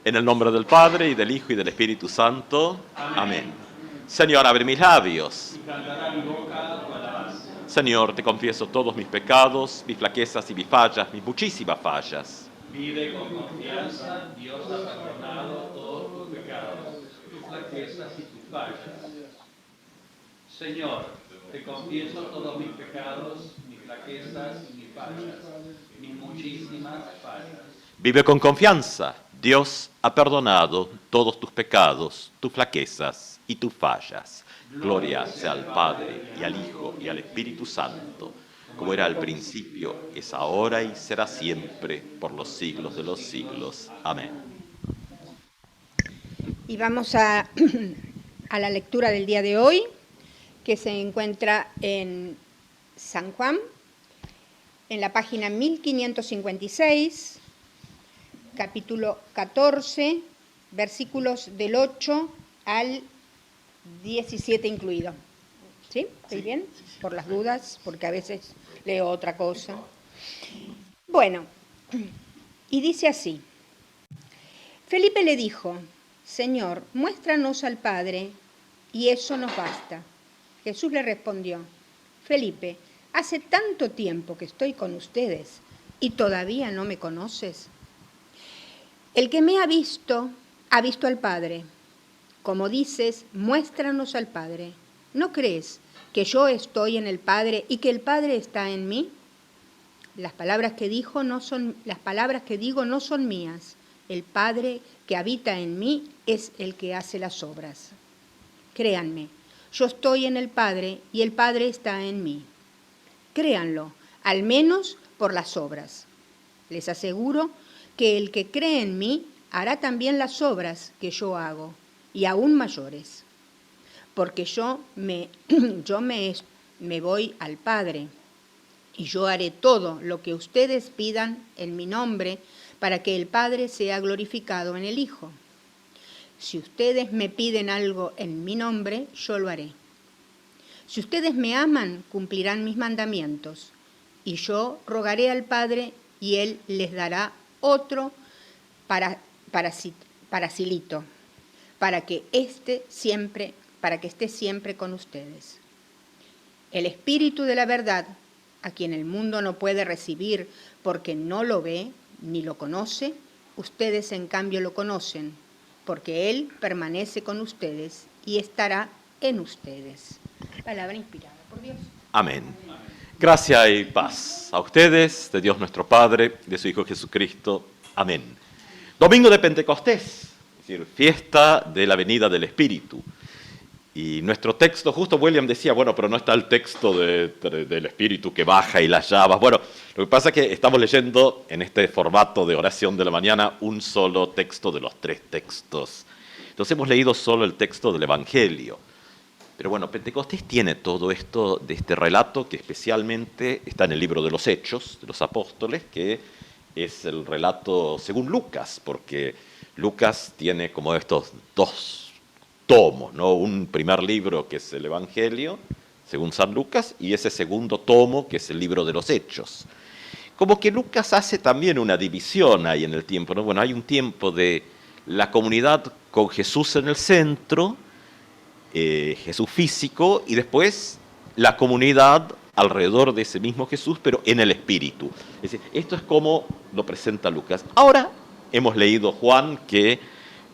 En el nombre del Padre, y del Hijo, y del Espíritu Santo. Amén. Señor, abre mis labios. Y cantará mi boca tu alabanza. Señor, te confieso todos mis pecados, mis flaquezas y mis fallas, mis muchísimas fallas. Vive con confianza, Dios ha perdonado todos tus pecados, tus flaquezas y tus fallas. Señor, te confieso todos mis pecados, mis flaquezas y mis fallas, mis muchísimas fallas. Vive con confianza. Dios ha perdonado todos tus pecados, tus flaquezas y tus fallas. Gloria sea al Padre, y al Hijo, y al Espíritu Santo, como era al principio, es ahora y será siempre, por los siglos de los siglos. Amén. Y vamos a la lectura del día de hoy, que se encuentra en San Juan, en la página 1556, capítulo 14, versículos del 8 al 17 incluido. ¿Sí? ¿Estoy bien? Por las dudas, porque a veces leo otra cosa. Bueno, y dice así. Felipe le dijo: Señor, muéstranos al Padre, y eso nos basta. Jesús le respondió: Felipe, hace tanto tiempo que estoy con ustedes, ¿y todavía no me conoces? El que me ha visto al Padre. Como dices, muéstranos al Padre. ¿No crees que yo estoy en el Padre y que el Padre está en mí? Las palabras que digo no son mías. El Padre que habita en mí es el que hace las obras. Créanme, yo estoy en el Padre y el Padre está en mí. Créanlo, al menos por las obras. Les aseguro que el que cree en mí hará también las obras que yo hago, y aún mayores. Porque yo me voy al Padre, y yo haré todo lo que ustedes pidan en mi nombre, para que el Padre sea glorificado en el Hijo. Si ustedes me piden algo en mi nombre, yo lo haré. Si ustedes me aman, cumplirán mis mandamientos, y yo rogaré al Padre, y Él les dará otro paracilito, para que esté siempre con ustedes. El Espíritu de la verdad, a quien el mundo no puede recibir porque no lo ve ni lo conoce, ustedes en cambio lo conocen, porque Él permanece con ustedes y estará en ustedes. Palabra inspirada por Dios. Amén. Gracia y paz a ustedes, de Dios nuestro Padre, de su Hijo Jesucristo. Amén. Domingo de Pentecostés, es decir, fiesta de la venida del Espíritu. Y nuestro texto, justo William decía, bueno, pero no está el texto del Espíritu que baja y las llamas. Bueno, lo que pasa es que estamos leyendo en este formato de oración de la mañana un solo texto de los tres textos. Entonces hemos leído solo el texto del Evangelio. Pero bueno, Pentecostés tiene todo esto de este relato que especialmente está en el libro de los Hechos de los Apóstoles, que es el relato según Lucas, porque Lucas tiene como estos dos tomos, ¿no? Un primer libro que es el Evangelio, según San Lucas, y ese segundo tomo que es el libro de los Hechos. Como que Lucas hace también una división ahí en el tiempo, ¿no? Bueno, hay un tiempo de la comunidad con Jesús en el centro, Jesús físico, y después la comunidad alrededor de ese mismo Jesús, pero en el Espíritu. Es decir, esto es como lo presenta Lucas. Ahora hemos leído Juan, que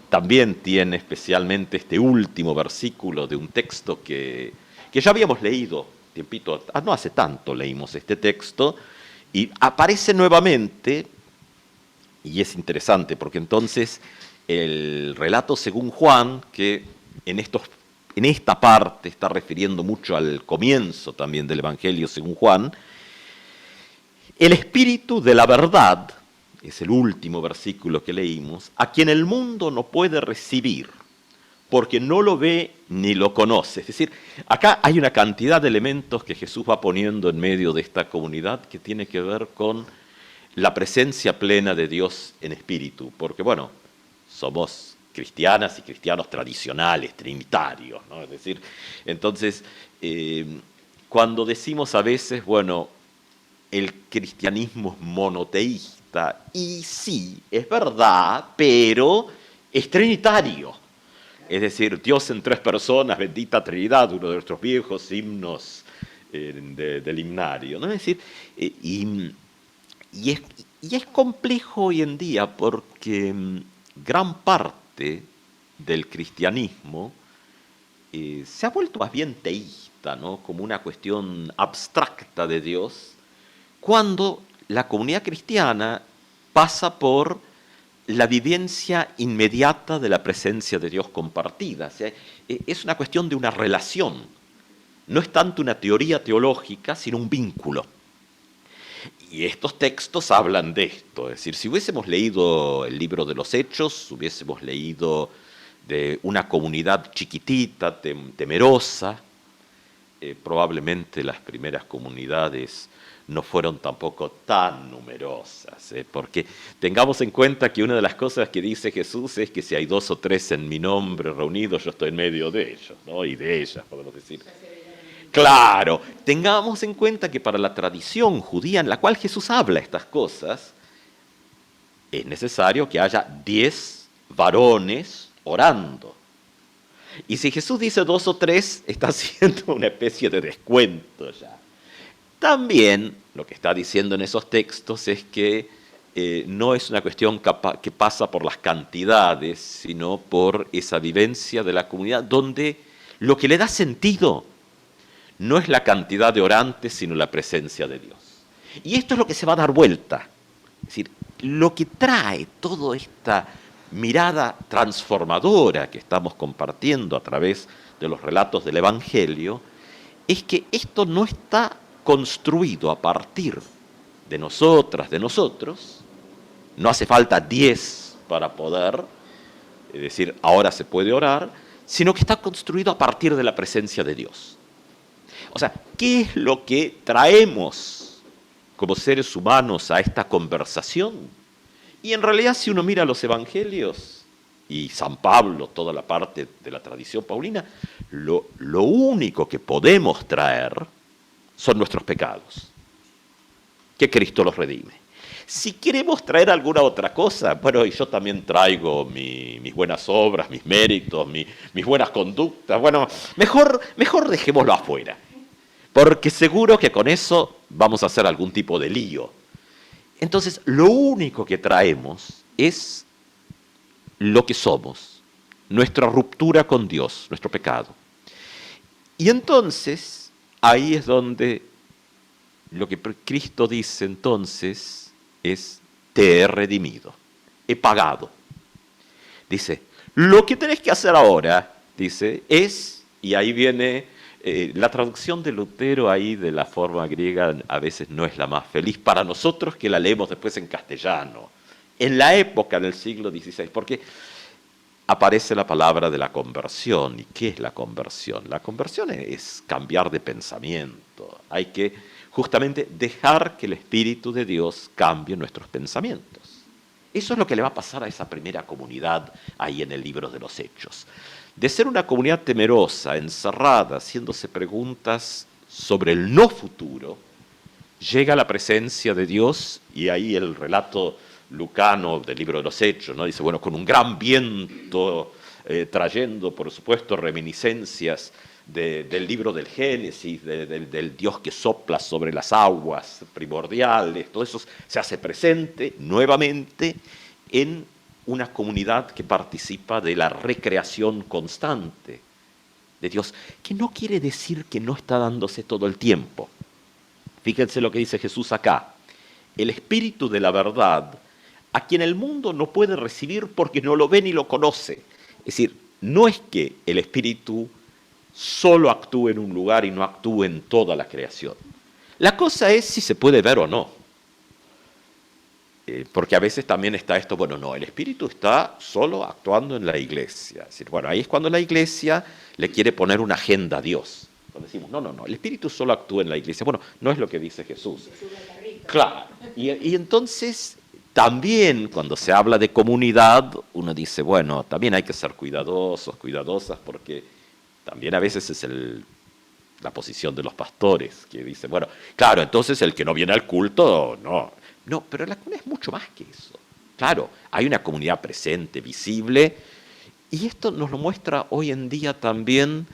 también tiene especialmente este último versículo de un texto que ya habíamos leído, tiempito, no hace tanto leímos este texto, y aparece nuevamente, y es interesante, porque entonces el relato según Juan, que en esta parte está refiriendo mucho al comienzo también del Evangelio según Juan, el Espíritu de la verdad, es el último versículo que leímos, a quien el mundo no puede recibir, porque no lo ve ni lo conoce. Es decir, acá hay una cantidad de elementos que Jesús va poniendo en medio de esta comunidad que tiene que ver con la presencia plena de Dios en espíritu, porque bueno, somos cristianas y cristianos tradicionales, trinitarios, ¿no? Es decir, entonces, cuando decimos a veces, bueno, el cristianismo es monoteísta, y sí, es verdad, pero es trinitario. Es decir, Dios en tres personas, bendita Trinidad, uno de nuestros viejos himnos del himnario, ¿no? Es decir, y es complejo hoy en día porque gran parte del cristianismo se ha vuelto más bien teísta, ¿no? Como una cuestión abstracta de Dios, cuando la comunidad cristiana pasa por la vivencia inmediata de la presencia de Dios compartida. O sea, es una cuestión de una relación. No es tanto una teoría teológica, sino un vínculo. Y estos textos hablan de esto. Es decir, si hubiésemos leído el libro de los Hechos, hubiésemos leído de una comunidad chiquitita, temerosa, probablemente las primeras comunidades no fueron tampoco tan numerosas, porque tengamos en cuenta que una de las cosas que dice Jesús es que si hay 2 o 3 en mi nombre reunidos, yo estoy en medio de ellos, ¿no? Y de ellas, podemos decir. Claro, tengamos en cuenta que para la tradición judía en la cual Jesús habla estas cosas, es necesario que haya 10 varones orando. Y si Jesús dice 2 o 3, está haciendo una especie de descuento ya. También lo que está diciendo en esos textos es que no es una cuestión que pasa por las cantidades, sino por esa vivencia de la comunidad, donde lo que le da sentido no es la cantidad de orantes, sino la presencia de Dios. Y esto es lo que se va a dar vuelta. Es decir, lo que trae toda esta mirada transformadora que estamos compartiendo a través de los relatos del Evangelio, es que esto no está construido a partir de nosotras, de nosotros. No hace falta 10 para poder, es decir, ahora se puede orar, sino que está construido a partir de la presencia de Dios. O sea, ¿qué es lo que traemos como seres humanos a esta conversación? Y en realidad, si uno mira los evangelios y San Pablo, toda la parte de la tradición paulina, lo único que podemos traer son nuestros pecados, que Cristo los redime. Si queremos traer alguna otra cosa, bueno, y yo también traigo mis buenas obras, mis méritos, mis buenas conductas, bueno, mejor dejémoslo afuera, porque seguro que con eso vamos a hacer algún tipo de lío. Entonces, lo único que traemos es lo que somos, nuestra ruptura con Dios, nuestro pecado. Y entonces, ahí es donde lo que Cristo dice entonces es, te he redimido, he pagado. Dice, lo que tenés que hacer ahora, dice, es, y ahí viene, la traducción de Lutero ahí de la forma griega a veces no es la más feliz para nosotros que la leemos después en castellano. En la época del siglo XVI, porque aparece la palabra de la conversión. ¿Y qué es la conversión? La conversión es cambiar de pensamiento. Hay que justamente dejar que el Espíritu de Dios cambie nuestros pensamientos. Eso es lo que le va a pasar a esa primera comunidad ahí en el libro de los Hechos. De ser una comunidad temerosa, encerrada, haciéndose preguntas sobre el no futuro, llega la presencia de Dios, y ahí el relato lucano del libro de los Hechos, ¿no? Dice, bueno, con un gran viento, trayendo, por supuesto, reminiscencias del libro del Génesis, del Dios que sopla sobre las aguas primordiales, todo eso se hace presente nuevamente en una comunidad que participa de la recreación constante de Dios, que no quiere decir que no está dándose todo el tiempo. Fíjense lo que dice Jesús acá, el Espíritu de la verdad, a quien el mundo no puede recibir porque no lo ve ni lo conoce. Es decir, no es que el Espíritu solo actúe en un lugar y no actúe en toda la creación. La cosa es si se puede ver o no. Porque a veces también está esto, bueno, no, el Espíritu está solo actuando en la iglesia. Es decir, bueno, ahí es cuando la iglesia le quiere poner una agenda a Dios. Cuando decimos, no, el Espíritu solo actúa en la iglesia. Bueno, no es lo que dice Jesús. Claro. Y entonces, también cuando se habla de comunidad, uno dice, bueno, también hay que ser cuidadosos, cuidadosas, porque también a veces es la posición de los pastores, que dicen, bueno, claro, entonces el que no viene al culto, no, pero la comunidad es mucho más que eso. Claro, hay una comunidad presente, visible, y esto nos lo muestra hoy en día también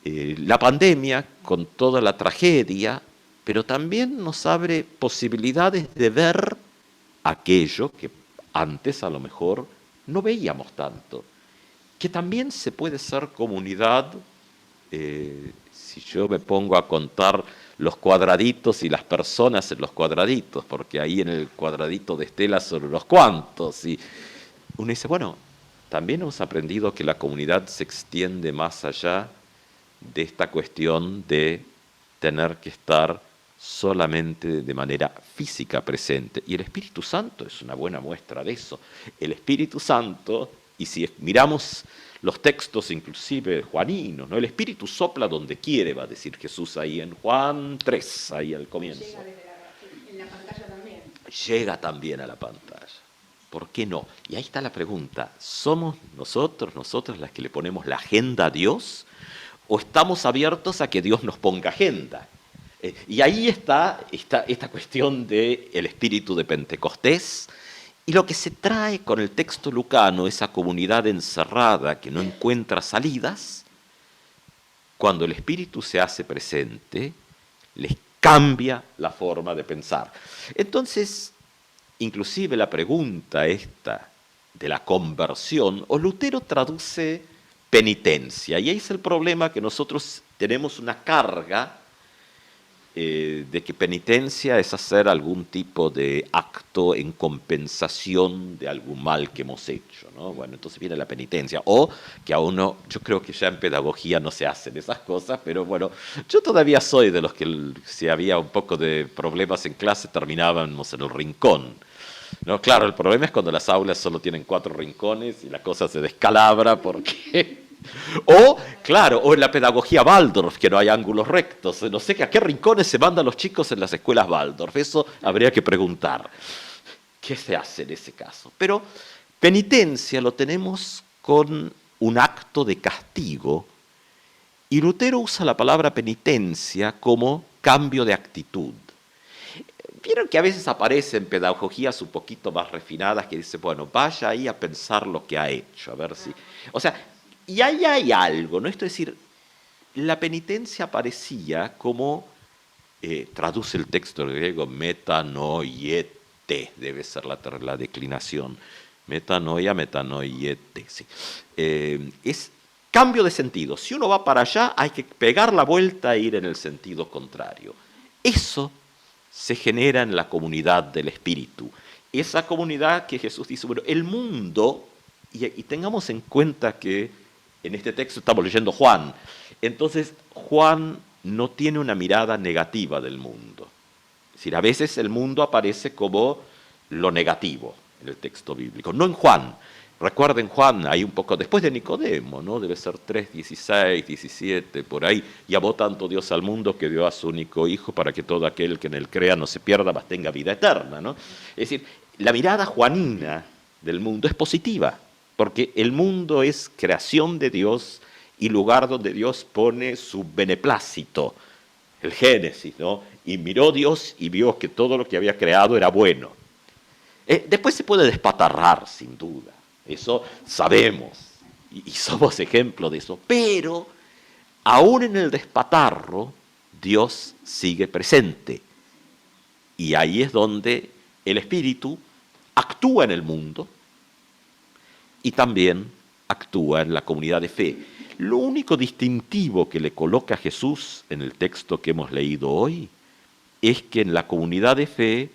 la pandemia con toda la tragedia, pero también nos abre posibilidades de ver aquello que antes a lo mejor no veíamos tanto, que también se puede ser comunidad. Si yo me pongo a contar los cuadraditos y las personas en los cuadraditos, porque ahí en el cuadradito de Estela son unos cuantos, y uno dice, bueno, también hemos aprendido que la comunidad se extiende más allá de esta cuestión de tener que estar solamente de manera física presente. Y el Espíritu Santo es una buena muestra de eso. El Espíritu Santo, y si miramos los textos inclusive juaninos, ¿no? El Espíritu sopla donde quiere, va a decir Jesús ahí en Juan 3, ahí al comienzo. En la pantalla también. Llega también a la pantalla. ¿Por qué no? Y ahí está la pregunta. ¿Somos nosotras las que le ponemos la agenda a Dios? ¿O estamos abiertos a que Dios nos ponga agenda? Y ahí está esta cuestión del espíritu de Pentecostés. Y lo que se trae con el texto lucano, esa comunidad encerrada que no encuentra salidas, cuando el Espíritu se hace presente, les cambia la forma de pensar. Entonces, inclusive la pregunta esta de la conversión, o Lutero traduce penitencia, y ahí es el problema que nosotros tenemos una carga de que penitencia es hacer algún tipo de acto en compensación de algún mal que hemos hecho, ¿no? Bueno, entonces viene la penitencia, o que a uno, yo creo que ya en pedagogía no se hacen esas cosas, pero bueno, yo todavía soy de los que si había un poco de problemas en clase terminábamos en el rincón. No, claro, el problema es cuando las aulas solo tienen 4 rincones y la cosa se descalabra porque... O, claro, o en la pedagogía Waldorf, que no hay ángulos rectos. No sé a qué rincones se mandan los chicos en las escuelas Waldorf. Eso habría que preguntar. ¿Qué se hace en ese caso? Pero penitencia lo tenemos con un acto de castigo, y Lutero usa la palabra penitencia como cambio de actitud. Vieron que a veces aparecen pedagogías un poquito más refinadas que dicen, bueno, vaya ahí a pensar lo que ha hecho, a ver si... O sea, y ahí hay algo, ¿no? Esto es decir, la penitencia parecía como, traduce el texto griego, metanoiete, debe ser la declinación, metanoia, metanoiete, sí. Es cambio de sentido. Si uno va para allá, hay que pegar la vuelta e ir en el sentido contrario. Eso se genera en la comunidad del Espíritu. Esa comunidad que Jesús dice, bueno, el mundo, y tengamos en cuenta que en este texto estamos leyendo Juan, entonces Juan no tiene una mirada negativa del mundo. Es decir, a veces el mundo aparece como lo negativo en el texto bíblico, no en Juan. Recuerden Juan, ahí un poco después de Nicodemo, ¿no? Debe ser 3, 16, 17, por ahí. Y amó tanto Dios al mundo que dio a su único Hijo para que todo aquel que en él crea no se pierda, mas tenga vida eterna, ¿no? Es decir, la mirada juanina del mundo es positiva, porque el mundo es creación de Dios y lugar donde Dios pone su beneplácito, el Génesis, ¿no? Y miró Dios y vio que todo lo que había creado era bueno. Después se puede despatarrar, sin duda. Eso sabemos y somos ejemplo de eso, pero aún en el despatarro Dios sigue presente, y ahí es donde el Espíritu actúa en el mundo y también actúa en la comunidad de fe. Lo único distintivo que le coloca a Jesús en el texto que hemos leído hoy es que en la comunidad de fe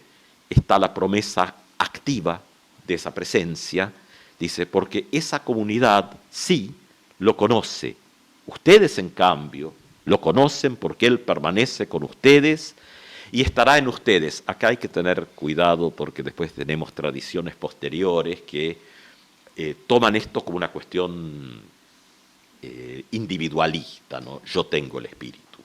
está la promesa activa de esa presencia. Dice, porque esa comunidad sí lo conoce. Ustedes, en cambio, lo conocen porque Él permanece con ustedes y estará en ustedes. Acá hay que tener cuidado porque después tenemos tradiciones posteriores que toman esto como una cuestión individualista, ¿no? Yo tengo el Espíritu.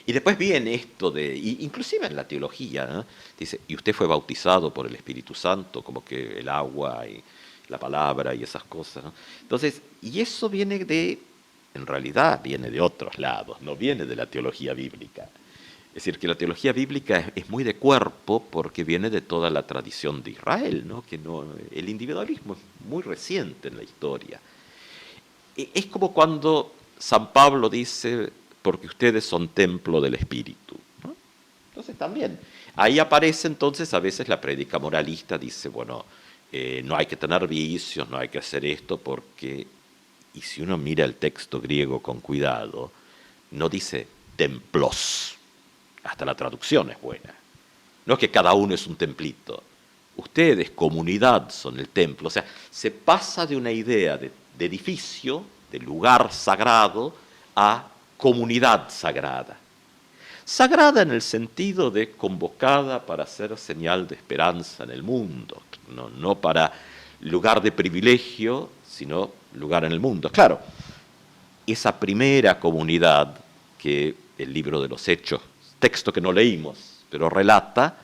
Y después viene esto de, inclusive en la teología, ¿no? Dice, y usted fue bautizado por el Espíritu Santo, como que el agua y la palabra y esas cosas, ¿no? Entonces, y eso viene en realidad viene de otros lados, no viene de la teología bíblica. Es decir, que la teología bíblica es muy de cuerpo porque viene de toda la tradición de Israel, ¿no? El individualismo es muy reciente en la historia. Es como cuando San Pablo dice, porque ustedes son templo del Espíritu, ¿no? Entonces también, ahí aparece entonces a veces la prédica moralista, dice, bueno, no hay que tener vicios, no hay que hacer esto porque, y si uno mira el texto griego con cuidado, no dice templos, hasta la traducción es buena. No es que cada uno es un templito. Ustedes, comunidad, son el templo. O sea, se pasa de una idea de edificio, de lugar sagrado, a comunidad sagrada. Sagrada en el sentido de convocada para ser señal de esperanza en el mundo. No para lugar de privilegio, sino lugar en el mundo. Claro, esa primera comunidad que el libro de los Hechos, texto que no leímos, pero relata,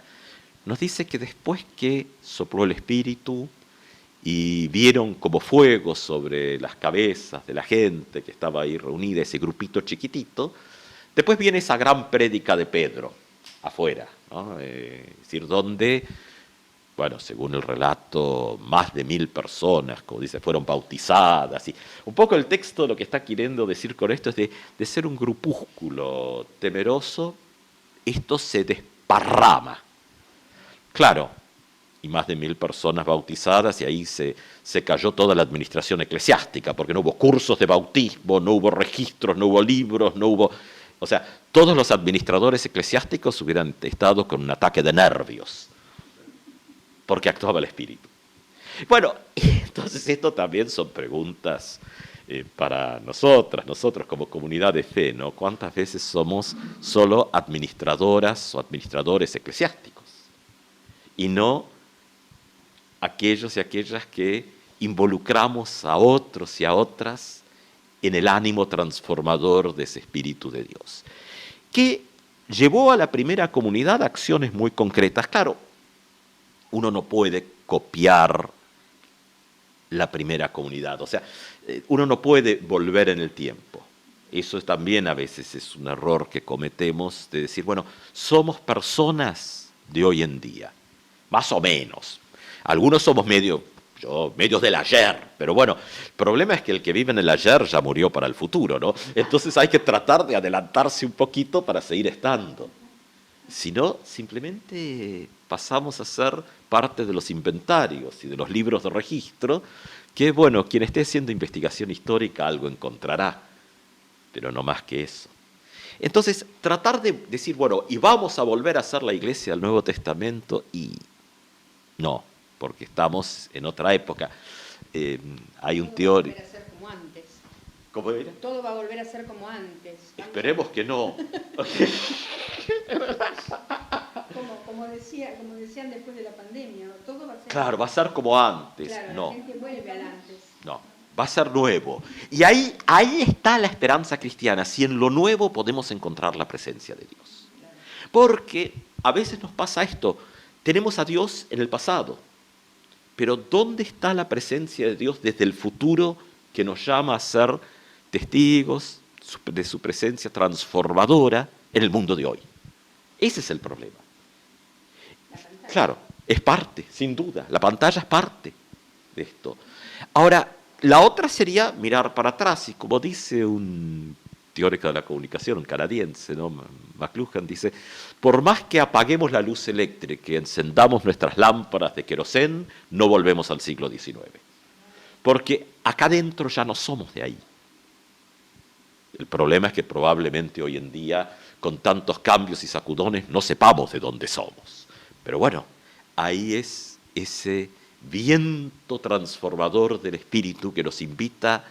nos dice que después que sopló el Espíritu y vieron como fuego sobre las cabezas de la gente que estaba ahí reunida, ese grupito chiquitito, después viene esa gran prédica de Pedro, afuera, ¿no? Es decir, donde, bueno, según el relato, más de 1000 personas, como dice, fueron bautizadas. Y un poco el texto lo que está queriendo decir con esto es de ser un grupúsculo temeroso, esto se desparrama. Claro, y más de 1000 personas bautizadas, y ahí se cayó toda la administración eclesiástica, porque no hubo cursos de bautismo, no hubo registros, no hubo libros, no hubo... O sea, todos los administradores eclesiásticos hubieran estado con un ataque de nervios, porque actuaba el Espíritu. Bueno, entonces esto también son preguntas para nosotros como comunidad de fe, ¿no? ¿Cuántas veces somos solo administradoras o administradores eclesiásticos? Y no aquellos y aquellas que involucramos a otros y a otras en el ánimo transformador de ese Espíritu de Dios, que llevó a la primera comunidad a acciones muy concretas. Claro, uno no puede copiar la primera comunidad, o sea, uno no puede volver en el tiempo. Eso también a veces es un error que cometemos, de decir, bueno, somos personas de hoy en día, más o menos. Algunos somos medios del ayer, pero bueno, el problema es que el que vive en el ayer ya murió para el futuro, ¿no? Entonces hay que tratar de adelantarse un poquito para seguir estando. Si no, simplemente pasamos a ser parte de los inventarios y de los libros de registro, que bueno, quien esté haciendo investigación histórica algo encontrará, pero no más que eso. Entonces, tratar de decir, bueno, y vamos a volver a hacer la iglesia del Nuevo Testamento, y no, porque estamos en otra época. Hay un teórico... Todo va a volver a ser como antes. ¿Cómo era? Todo va a volver a ser como antes. Esperemos que no. Como decían después de la pandemia, ¿no? Todo va a ser... Claro, va a ser como antes. Claro, No. la gente vuelve al antes. No, va a ser nuevo. Y ahí está la esperanza cristiana, si en lo nuevo podemos encontrar la presencia de Dios. Porque a veces nos pasa esto, tenemos a Dios en el pasado, pero ¿dónde está la presencia de Dios desde el futuro que nos llama a ser testigos de su presencia transformadora en el mundo de hoy? Ese es el problema. Claro, es parte, sin duda, la pantalla es parte de esto. Ahora, la otra sería mirar para atrás, y como dice un teórico de la comunicación, un canadiense, ¿no? McLuhan, dice, por más que apaguemos la luz eléctrica y encendamos nuestras lámparas de querosén, no volvemos al siglo XIX. Porque acá dentro ya no somos de ahí. El problema es que probablemente hoy en día, con tantos cambios y sacudones, no sepamos de dónde somos. Pero bueno, ahí es ese viento transformador del Espíritu que nos invita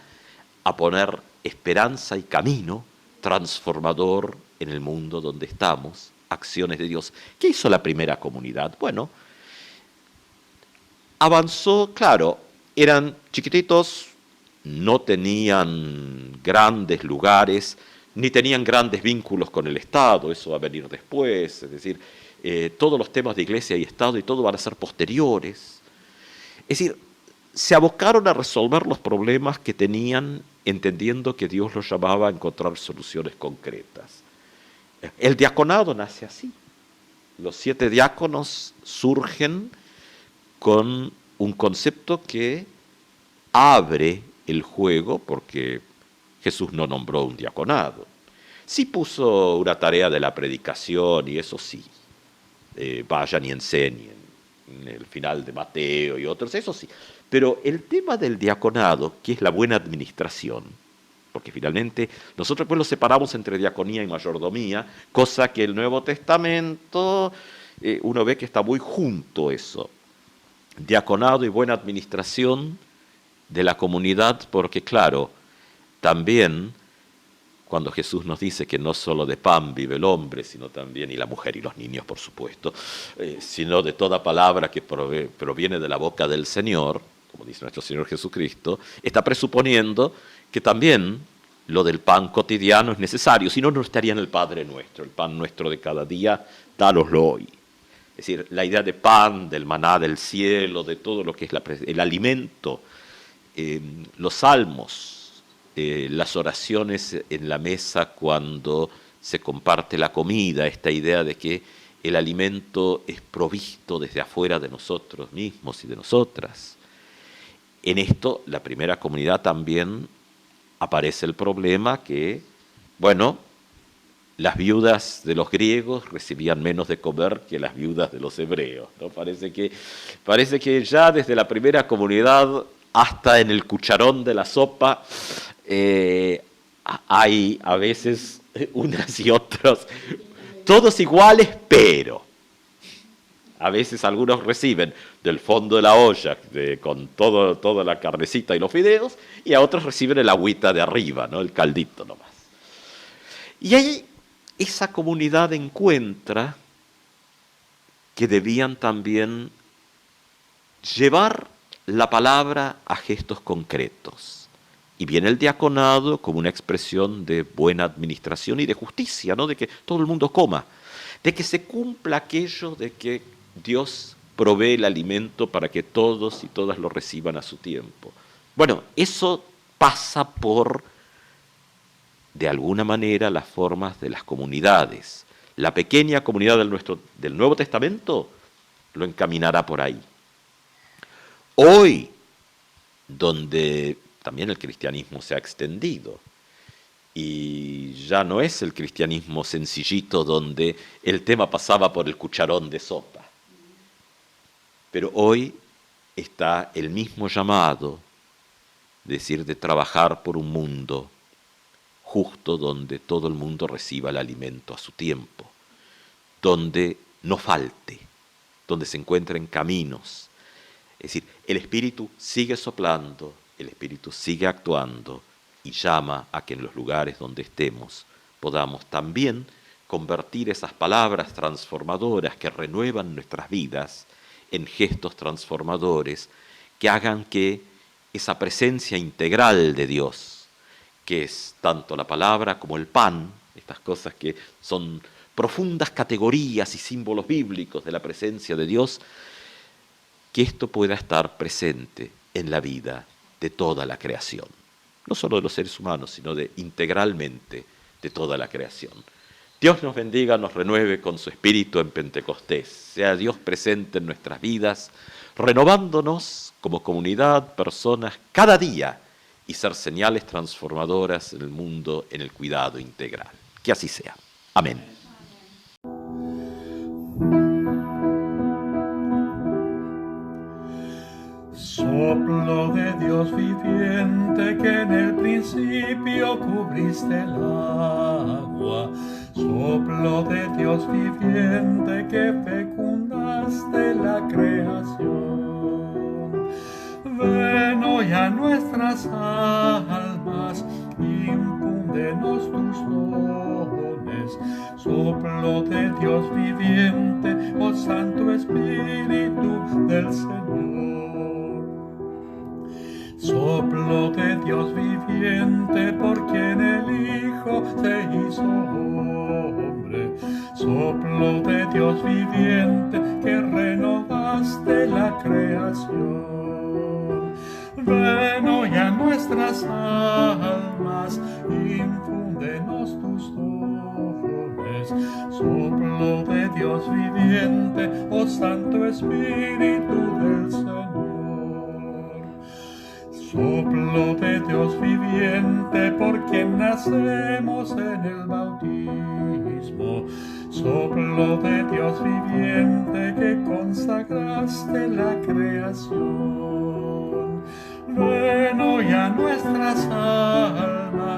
a poner esperanza y camino transformador en el mundo donde estamos, acciones de Dios. ¿Qué hizo la primera comunidad? Bueno, avanzó, claro, eran chiquititos, no tenían grandes lugares, ni tenían grandes vínculos con el Estado, eso va a venir después, es decir, todos los temas de iglesia y Estado y todo van a ser posteriores. Es decir, se abocaron a resolver los problemas que tenían, entendiendo que Dios los llamaba a encontrar soluciones concretas. El diaconado nace así. Los 7 diáconos surgen con un concepto que abre el juego, porque Jesús no nombró un diaconado. Sí puso una tarea de la predicación, y eso sí, vayan y enseñen, en el final de Mateo y otros, eso sí. Pero el tema del diaconado, que es la buena administración, porque finalmente nosotros pues lo separamos entre diaconía y mayordomía, cosa que el Nuevo Testamento uno ve que está muy junto eso. Diaconado y buena administración de la comunidad, porque claro, también cuando Jesús nos dice que no solo de pan vive el hombre, sino también, y la mujer y los niños por supuesto, sino de toda palabra que proviene de la boca del Señor, como dice nuestro Señor Jesucristo, está presuponiendo que también lo del pan cotidiano es necesario, si no, no estaría en el Padre Nuestro, el pan nuestro de cada día, dánoslo hoy. Es decir, la idea de pan, del maná del cielo, de todo lo que es el alimento, los salmos, las oraciones en la mesa cuando se comparte la comida, esta idea de que el alimento es provisto desde afuera de nosotros mismos y de nosotras. En esto, la primera comunidad también aparece el problema que, bueno, las viudas de los griegos recibían menos de comer que las viudas de los hebreos, ¿no? Parece que ya desde la primera comunidad hasta en el cucharón de la sopa hay a veces unas y otras, todos iguales, pero a veces algunos reciben del fondo de la olla con toda la carnecita y los fideos, y a otros reciben el agüita de arriba, ¿no? El caldito nomás. Y ahí esa comunidad encuentra que debían también llevar la palabra a gestos concretos. Y viene el diaconado como una expresión de buena administración y de justicia, ¿no? De que todo el mundo coma, de que se cumpla aquello de que Dios provee el alimento para que todos y todas lo reciban a su tiempo. Bueno, eso pasa por, de alguna manera, las formas de las comunidades. La pequeña comunidad del Nuevo Testamento lo encaminará por ahí. Hoy, donde también el cristianismo se ha extendido, y ya no es el cristianismo sencillito donde el tema pasaba por el cucharón de sopa, pero hoy está el mismo llamado, es decir, de trabajar por un mundo justo donde todo el mundo reciba el alimento a su tiempo, donde no falte, donde se encuentren caminos. Es decir, el Espíritu sigue soplando, el Espíritu sigue actuando y llama a que en los lugares donde estemos podamos también convertir esas palabras transformadoras que renuevan nuestras vidas en gestos transformadores que hagan que esa presencia integral de Dios, que es tanto la palabra como el pan, estas cosas que son profundas categorías y símbolos bíblicos de la presencia de Dios, que esto pueda estar presente en la vida de toda la creación. No solo de los seres humanos, sino integralmente de toda la creación. Dios nos bendiga, nos renueve con su Espíritu en Pentecostés. Sea Dios presente en nuestras vidas, renovándonos como comunidad, personas, cada día, y ser señales transformadoras en el mundo en el cuidado integral. Que así sea. Amén. Soplo de Dios viviente que en el principio cubriste el agua. Soplo de Dios viviente que fecundaste la creación. Ven hoy a nuestras almas, infúndenos tus dones. Soplo de Dios viviente, oh Santo Espíritu del Señor. Soplo de Dios viviente, por quien el Hijo se hizo hombre. Soplo de Dios viviente, que renovaste la creación. Ven hoy a nuestras almas, infúndenos tus dones. Soplo de Dios viviente, oh Santo Espíritu del Señor. Soplo de Dios viviente, por quien nacemos en el bautismo. Soplo de Dios viviente, que consagraste la creación. Ven hoy a nuestras almas,